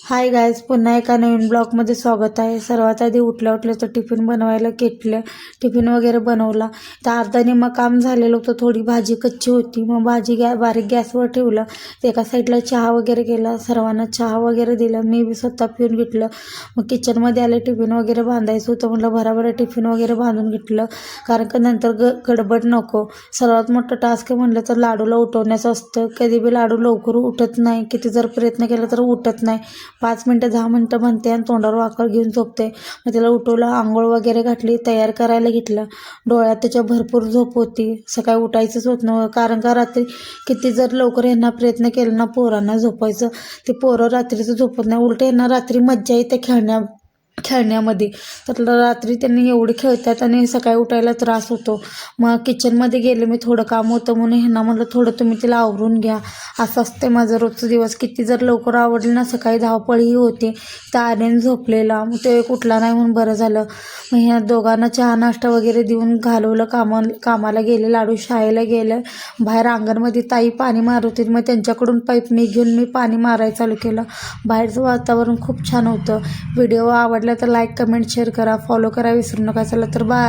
Hi guys, पुन्हा एका नवीन ब्लॉगमध्ये स्वागत आहे. सर्वात आधी उठल्या तर टिफिन बनवायला घेतलं. टिफिन वगैरे बनवला तर अर्धा निम्मं काम झालेलं होतं. थोडी भाजी कच्ची होती, मग भाजी बारीक गॅसवर ठेवलं. एका साईडला चहा वगैरे केला, सर्वांना चहा वगैरे दिला. मी बी स्वतः पिऊन घेतलं. मग किचनमध्ये आले, टिफिन वगैरे बांधायचं होतं. म्हटलं भराभरा टिफिन वगैरे बांधून घेतलं, कारण का नंतर गडबड नको. सर्वात मोठं टास्क म्हटलं तर लाडूला उठवण्याचं असतं. कधी बी लाडू लवकर उठत नाही, किती जर प्रयत्न केला तर उठत नाही. 5 मिनटं 10 मिनटं म्हणते आणि तोंडावर वाकर घेऊन झोपते. मग तिला उठवलं, आंघोळ वगैरे घातली, तयार करायला घेतलं. डोळ्यात त्याच्या भरपूर झोप होती. सकाळी उठायचंच होत नव्हतं, कारण का रात्री किती जर लवकर यांना प्रयत्न केला ना पोरांना झोपायचं, ते पोरं रात्रीचं झोपत नाही. उलट यांना रात्री मज्जा येते खेळण्यामध्ये. तर रात्री त्यांनी एवढी खेळतात आणि सकाळी उठायला त्रास होतो. मग किचनमध्ये गेले, मी थोडं काम होतं म्हणून ह्यांना म्हटलं थोडं तुम्ही तिला आवरून घ्या. असं असते माझं रोजचं दिवस. किती जर लवकर आवडले ना, सकाळी धावपळही होते. तर आर्यन झोपलेला, मग ते उठला नाही म्हणून बरं झालं. मग ह्या दोघांना चहा नाश्ता वगैरे देऊन घालवलं. कामाला गेले, लाडू शाळेला गेलं. बाहेर अंगणमध्ये ताई पाणी मारत होती, मग त्यांच्याकडून पाईप घेऊन मी पाणी मारायला चालू केलं. बाहेरचं वातावरण खूप छान होतं. व्हिडिओ आवडला तर लाईक, कमेंट, शेअर करा, फॉलो करा विसरू नका. चला तर बाय.